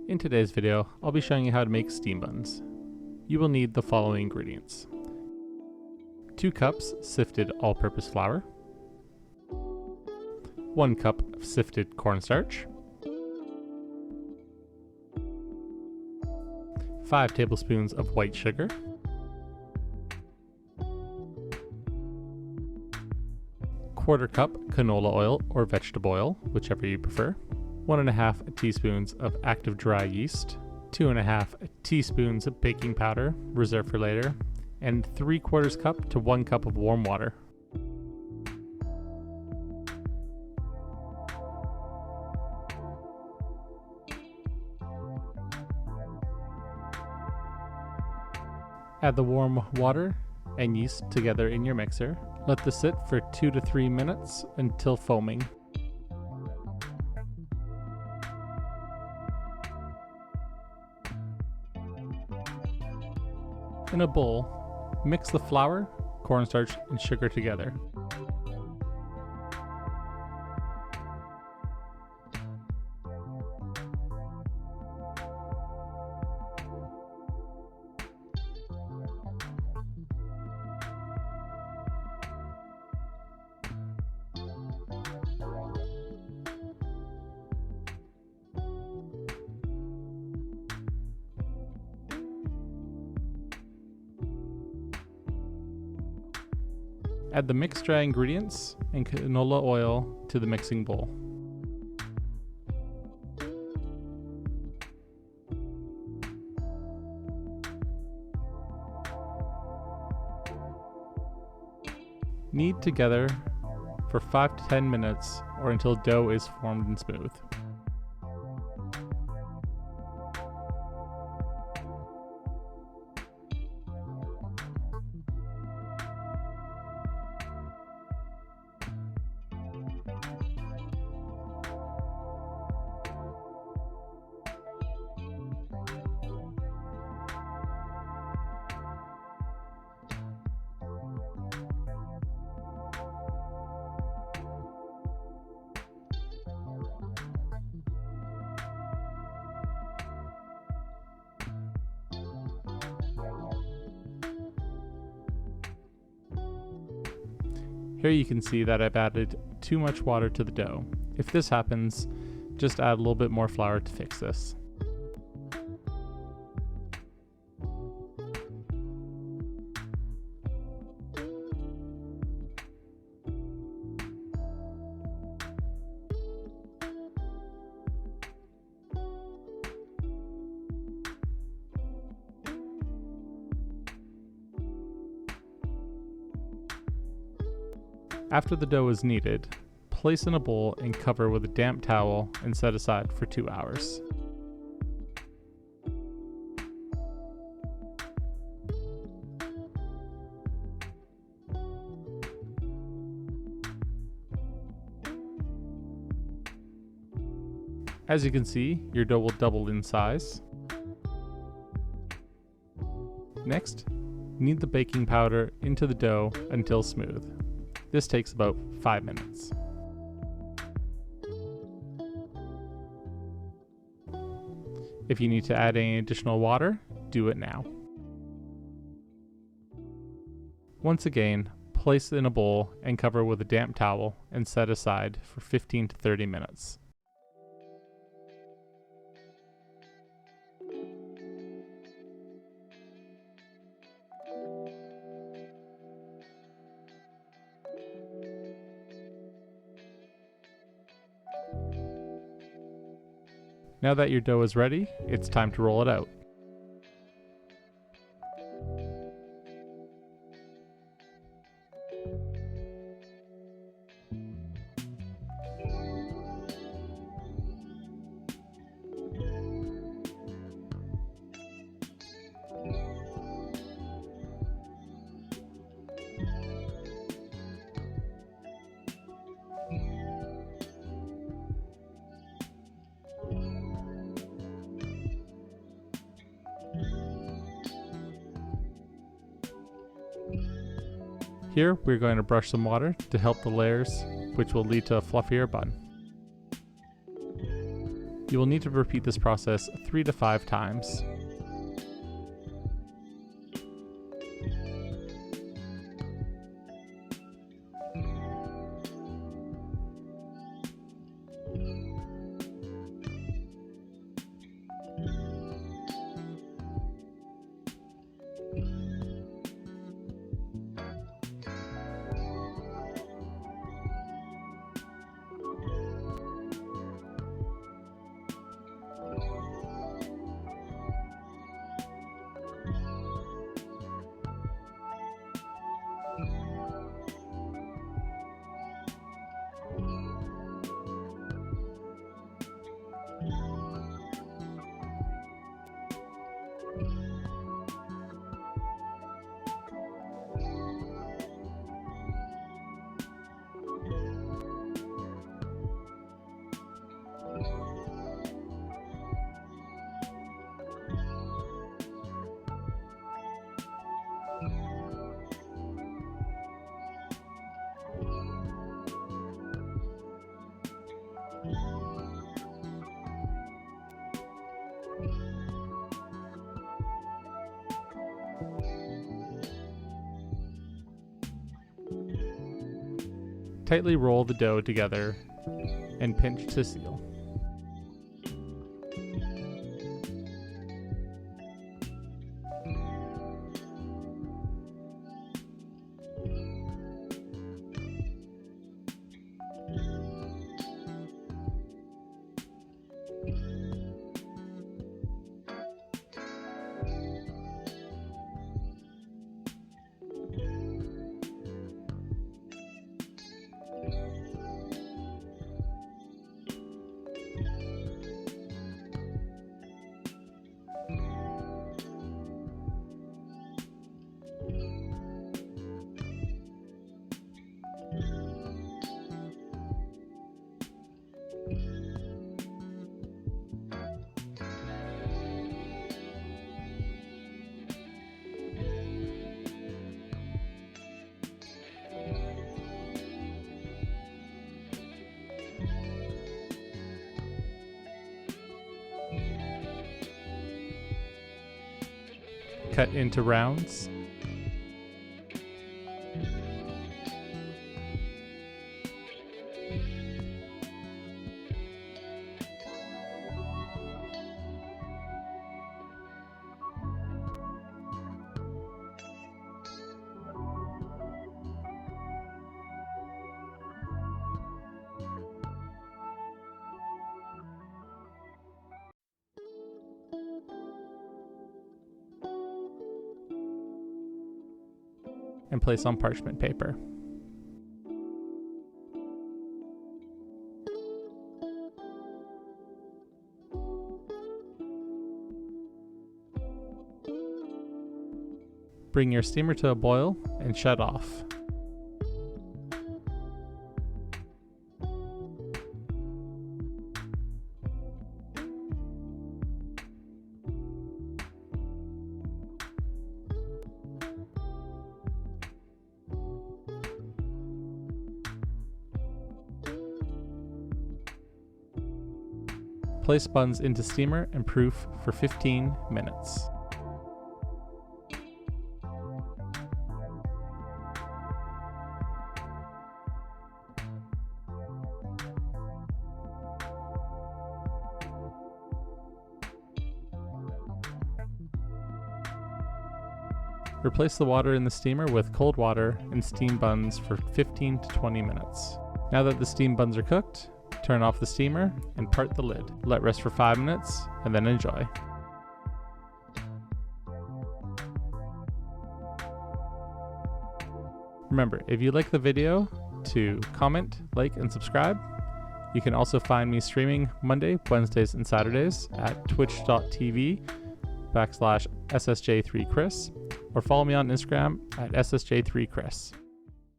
In today's video, I'll be showing you how to make steam buns. You will need the following ingredients: 2 cups sifted all-purpose flour, 1 cup of sifted cornstarch, 5 tablespoons of white sugar, 1/4 cup canola oil or vegetable oil, whichever you prefer, 1.5 teaspoons of active dry yeast, 2.5 teaspoons of baking powder, reserved for later, and 3/4 cup to 1 cup of warm water. Add the warm water and yeast together in your mixer. Let this sit for 2 to 3 minutes until foaming. In a bowl, mix the flour, cornstarch, and sugar together. Add the mixed dry ingredients and canola oil to the mixing bowl. Knead together for 5 to 10 minutes or until dough is formed and smooth. Here you can see that I've added too much water to the dough. If this happens, just add a little bit more flour to fix this. After the dough is kneaded, place in a bowl and cover with a damp towel and set aside for 2 hours. As you can see, your dough will double in size. Next, knead the baking powder into the dough until smooth. This takes about 5 minutes. If you need to add any additional water, do it now. Once again, place it in a bowl and cover with a damp towel and set aside for 15 to 30 minutes. Now that your dough is ready, it's time to roll it out. Here we're going to brush some water to help the layers, which will lead to a fluffier bun. You will need to repeat this process 3 to 5 times. Tightly roll the dough together and pinch to seal. Cut into rounds. And place on parchment paper. Bring your steamer to a boil and shut off. Place buns into steamer and proof for 15 minutes. Replace the water in the steamer with cold water and steam buns for 15 to 20 minutes. Now that the steam buns are cooked, turn off the steamer and part the lid. Let rest for 5 minutes and then enjoy. Remember, if you like the video, to comment, like, and subscribe. You can also find me streaming Monday, Wednesdays, and Saturdays at twitch.tv/SSJ3Chris or follow me on Instagram at SSJ3Chris.